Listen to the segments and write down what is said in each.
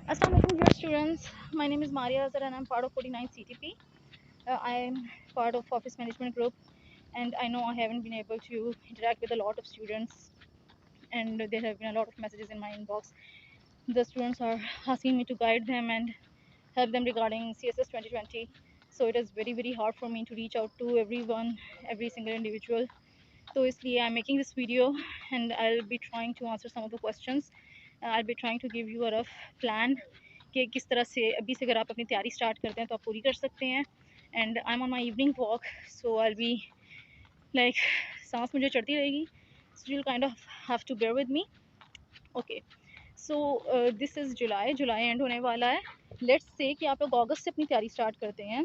Assalamu alaikum dear students. My name is Maria Azhar and I'm part of 49 CTP. I'm part of office management group, and I know I haven't been able to interact with a lot of students, and there have been a lot of messages in my inbox. The students are asking me to guide them and help them regarding CSS 2020. So it is very hard for me to reach out to everyone, every single individual. So इसलिए I'm making this video and I'll be trying to answer some of the questions. I'll be trying to give you a rough plan कि किस तरह से अभी से अगर आप अपनी तैयारी स्टार्ट करते हैं तो आप पूरी कर सकते हैं. And I am on my evening walk, so I be like सांस मुझे चढ़ती रहेगी, so you kind of have to bear with me. Okay, so this is July end होने वाला है. लेट्स से कि आप लोग अगस्त से अपनी तैयारी स्टार्ट करते हैं.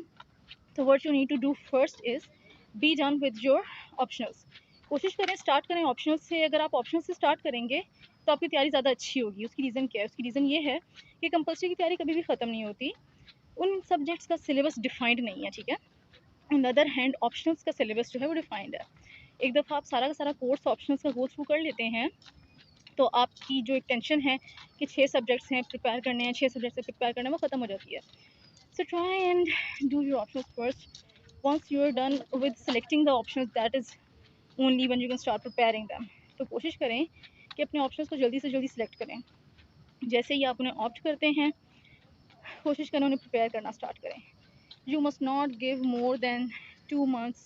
तो what you need to do first is be done with your optionals. कोशिश करें स्टार्ट करें ऑप्शनल से. अगर आप ऑप्शनल से स्टार्ट करेंगे तो आपकी तैयारी ज़्यादा अच्छी होगी. उसकी रीज़न क्या है? उसकी रीज़न ये है कि कंपल्सरी की तैयारी कभी भी ख़त्म नहीं होती. उन सब्जेक्ट्स का सिलेबस डिफाइंड नहीं है, ठीक है. On the other hand optionals का सिलेबस जो है वो डिफाइंड है. एक दफ़ा आप सारा का सारा कोर्स ऑप्शनल्स का गो थ्रू कर लेते हैं तो आपकी जो एक टेंशन है कि 6 सब्जेक्ट्स हैं प्रिपेयर करने हैं, 6 सब्जेक्ट से प्रिपेयर करना है, वो ख़त्म हो जाती है. So try and do your optionals first. once you are done with selecting the options, that is only when you can start preparing them. तो कोशिश करें कि अपने ऑप्शंस को जल्दी से जल्दी सिलेक्ट करें. जैसे ही आप उन्हें ऑप्ट करते हैं कोशिश करें उन्हें प्रिपेयर करना स्टार्ट करें. You must not give more than 2 months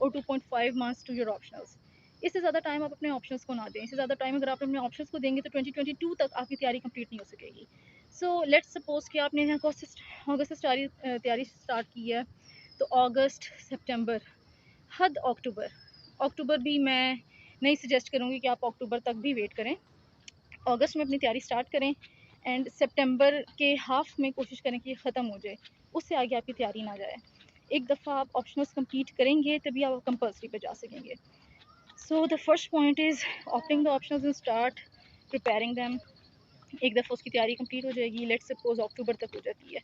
और 2.5 months टू योर ऑप्शनल्स. इससे ज़्यादा टाइम आप अपने ऑप्शंस को ना दें. इससे ज़्यादा टाइम अगर आप अपने ऑप्शंस को देंगे तो 2022 तक आपकी तैयारी कंप्लीट नहीं हो सकेगी. सो लेट्स सपोज कि आपने अगस्त से तैयारी स्टार्ट की है, तो अगस्त, सितंबर, हद अक्टूबर भी मैं नहीं सजेस्ट करूँगी कि आप अक्टूबर तक भी वेट करें. अगस्त में अपनी तैयारी स्टार्ट करें एंड सितंबर के हाफ में कोशिश करें कि ये ख़त्म हो जाए, उससे आगे आपकी तैयारी ना जाए. एक दफ़ा आप ऑप्शनल्स कंप्लीट करेंगे तभी आप कंपल्सरी पे जा सकेंगे. So the first point is opting the optionals and start preparing them. एक दफ़ा उसकी तैयारी कंप्लीट हो जाएगी. लेट्स सपोज अक्टूबर तक हो जाती है.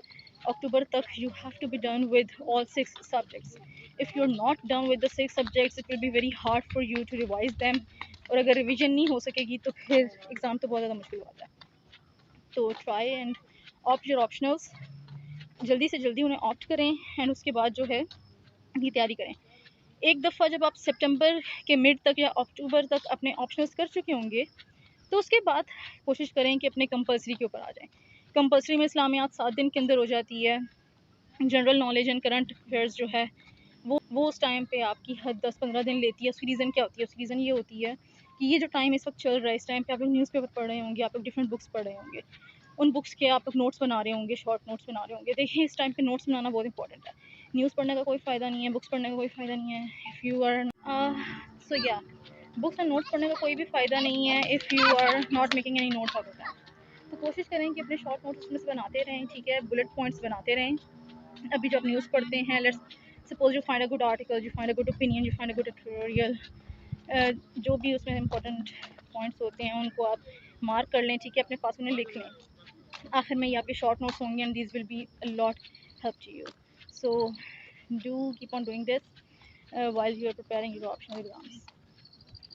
अक्टूबर तक you have to be done with all 6 subjects. If you are not done with the 6 subjects it will be very hard for you to revise them. और अगर रिविजन नहीं हो सकेगी तो फिर एग्ज़ाम तो बहुत ज़्यादा मुश्किल होता है. तो try and opt your optionals. जल्दी से जल्दी उन्हें ऑप्ट करें एंड उसके बाद जो है ये तैयारी करें. एक दफ़ा जब आप सितंबर के मिड तक या अक्टूबर तक अपने ऑप्शनल्स कर चुके होंगे तो उसके बाद कोशिश करें कि अपने कंपल्सरी के ऊपर आ जाएं. कंपल्सरी में इस्लामियात 7 दिन के अंदर हो जाती है. General knowledge and current affairs जो है वो उस टाइम पे आपकी हद 10-15 दिन लेती है. उसकी रीज़न क्या होती है? उसकी रीज़न ये होती है कि ये जो टाइम इस वक्त चल रहा है, इस टाइम पे आप लोग न्यूज़पेपर पढ़ रहे होंगे, आप लोग डिफरेंट बुक्स पढ़ रहे होंगे, उन बुक्स के आप लोग नोट्स बना रहे होंगे, शॉर्ट नोट्स बना रहे होंगे. देखिए इस टाइम पे नोट्स बनाना बहुत इंपॉर्टेंट है. न्यूज़ पढ़ने का कोई फ़ायदा नहीं है, बुक्स पढ़ने का कोई फ़ायदा नहीं है इफ़ यू आर सो या बुक्स एंड नोट्स पढ़ने का कोई भी फ़ायदा नहीं है if you are not making any notes out of that. तो कोशिश करें कि अपने शॉर्ट नोट्स उसमें से बनाते रहें, ठीक है, बुलेट पॉइंट्स बनाते रहें. अभी जो आप न्यूज़ पढ़ते हैं, let's suppose you find a good article, you find a good opinion, you find a good editorial, जो भी उसमें इंपॉर्टेंट पॉइंट्स होते हैं उनको आप मार्क कर लें, ठीक है, अपने पास उन्हें लिख लें. आखिर में ये आपके शॉर्ट नोट्स होंगे and this will be a lot help to you. So do keep on doing this while you are preparing your optional exams.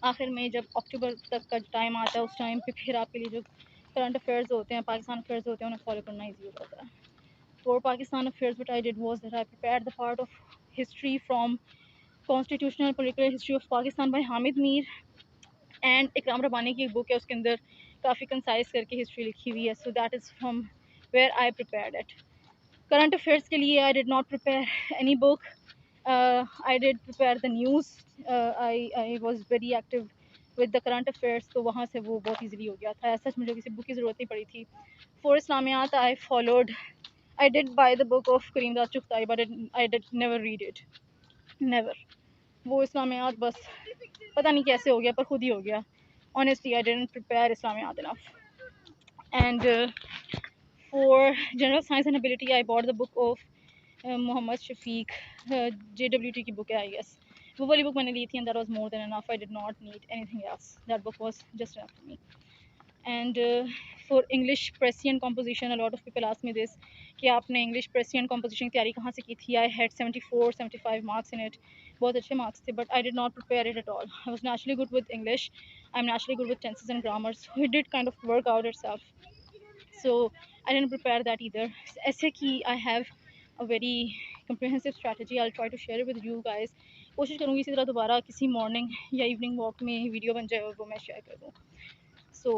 आखिर में जब अक्टूबर तक का टाइम आता है उस टाइम पे फिर आपके लिए जो करंट अफेयर्स होते हैं, पाकिस्तान अफेयर्स होते हैं, उन्हें फॉलो करना ईजी हो जाता है. For Pakistan affairs, what I did was that I prepared the part of history from Constitutional and Political History of Pakistan by Hamid Mir. And इकराम रबानी की एक बुक है, उसके अंदर काफ़ी कंसाइज करके हिस्ट्री लिखी हुई है. So that is from where I prepared it. Current affairs के लिए I did not prepare any book. I did prepare the news. I was very active with the current affairs, तो वहाँ से वो बहुत ईजिली हो गया था. ऐसा मुझे किसी बुक की ज़रूरत नहीं पड़ी थी. For Islamiyat I followed, I did buy the book of Kareem Das Chughtai, but I did never read it. Never. वो इस्लामियात बस पता नहीं कैसे हो गया, पर खुद ही हो गया. Honestly, I didn't prepare Islamiyat enough. And for general science and ability, I bought the book of Muhammad Shafiq. JWT की book है, I guess. वो वाली book मैंने ली थी, and that was more than enough. I did not need anything else. That book was just enough for me. And for English Prescient composition, a lot of people ask me this कि आपने English Prescient composition की तैयारी कहाँ से की थी. I had 74-75 marks in it. बहुत अच्छे marks थे, but I did not prepare it at all. I was naturally good with English. I'm naturally good with tenses and grammar, so it did kind of work out itself. So I didn't prepare that either. ऐसे कि I have a very comprehensive strategy. I'll try to share it with you guys. कोशिश करूँगी इसी तरह दोबारा किसी morning या evening walk में वीडियो बन जाए और वो मैं शेयर कर दूँ. So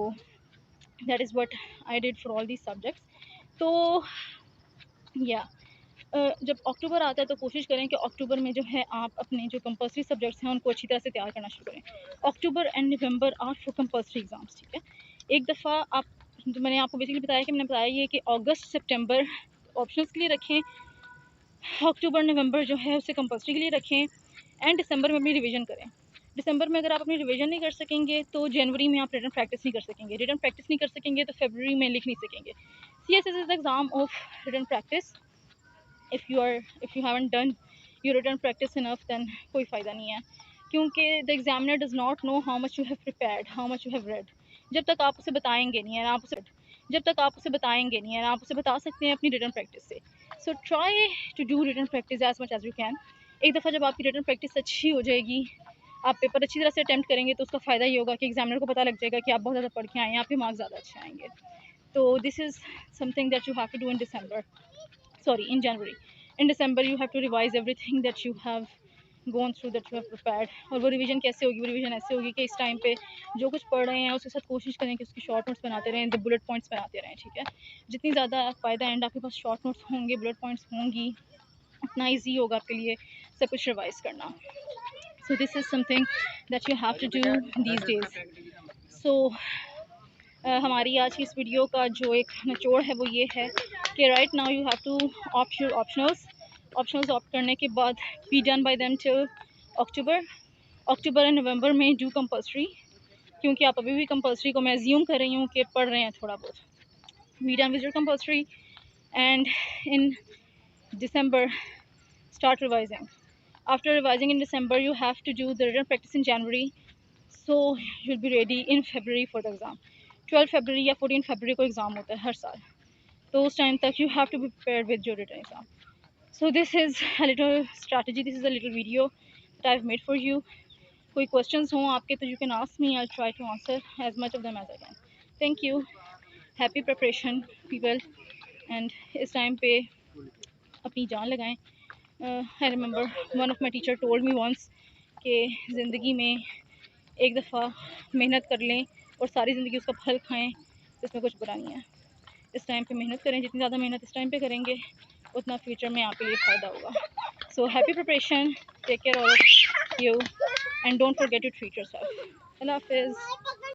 that is what I did for all these subjects. तो yeah, जब अक्टूबर आता है तो कोशिश करें कि अक्टूबर में जो है आप अपने जो कंपल्सरी सब्जेक्ट्स हैं उनको अच्छी तरह से तैयार करना शुरू करें. October and November are for compulsory exams. ठीक है, एक दफ़ा आप, तो मैंने आपको बेसिकली बताया कि मैंने बताया ये कि अगस्त सितंबर ऑप्शंस के लिए रखें, अक्टूबर नवंबर जो है उसे कंपल्सरी के लिए रखें, एंड दिसंबर में अपनी रिवीजन करें. दिसंबर में अगर आप अपनी रिवीजन नहीं कर सकेंगे तो जनवरी में आप रिटन प्रैक्टिस नहीं कर सकेंगे. रिटन प्रैक्टिस नहीं कर सकेंगे तो फरवरी में लिख नहीं सकेंगे. CSS is exam of written practice. if you haven't done your written practice enough, then कोई फ़ायदा नहीं है, क्योंकि the examiner does not know how much you have prepared, how much you have read. जब तक आप उसे बताएंगे नहीं, आप उसे बता सकते हैं अपनी written practice से. So try to do written practice as much as you can. एक दफ़ा जब आपकी written practice अच्छी हो जाएगी, आप पेपर अच्छी तरह से अटैम्प्ट करेंगे तो उसका फ़ायदा ये होगा कि एग्जामिनर को पता लग जाएगा कि आप बहुत ज़्यादा पढ़ के आए हैं, आपके मार्क्स ज़्यादा अच्छे आएंगे. तो this is something that you have to do in January. In December you have to revise everything that you have gone through, that you have prepared. और वो रिवीजन कैसे होगी? वो रिवीजन ऐसे होगी कि इस टाइम पे जो कुछ पढ़ रहे हैं उसके साथ कोशिश करें कि उसकी शॉर्ट नोट्स बनाते रहें, द बुलेट पॉइंट्स बनाते रहें. ठीक है, जितनी ज़्यादा फ़ायदा एंड आपके पास शॉर्ट नोट्स होंगे, बुलेट पॉइंट्स होंगी, उतना ईजी होगा आपके लिए सब कुछ रिवाइज करना. So this is something that you have to do these days. So हमारी आज की इस वीडियो का जो एक निचोड़ है वो ये है कि right now you have to opt your optionals opt करने के बाद be done by them till October and November में डू कंपल्सरी, क्योंकि आप अभी भी कंपल्सरी को मैं एज्यूम कर रही हूँ कि पढ़ रहे हैं थोड़ा बहुत. B done with your compulsory and in December start revising. After revising in December you have to do the written practice in January, so you'll be ready in February for the exam. 12 February या 14 February को exam होता है हर साल, तो उस time तक you have to be prepared with your written exam. So this is a little strategy, this is a little video that I've made for you. कोई questions हो आपके तो you can ask me, I'll try to answer as much of them as I can. Thank you. Happy preparation people, and इस time पे अपनी जान लगाएं. I remember one of my teacher told me once कि ज़िंदगी में एक दफ़ा मेहनत कर लें और सारी ज़िंदगी उसका फल खाएं, इसमें कुछ बुरा नहीं है. इस टाइम पे मेहनत करें, जितनी ज़्यादा मेहनत इस टाइम पे करेंगे उतना फ्यूचर में आपके लिए फ़ायदा होगा. So happy preparation, take care all of you and don't forget to treat yourself. Allah हाफिज़.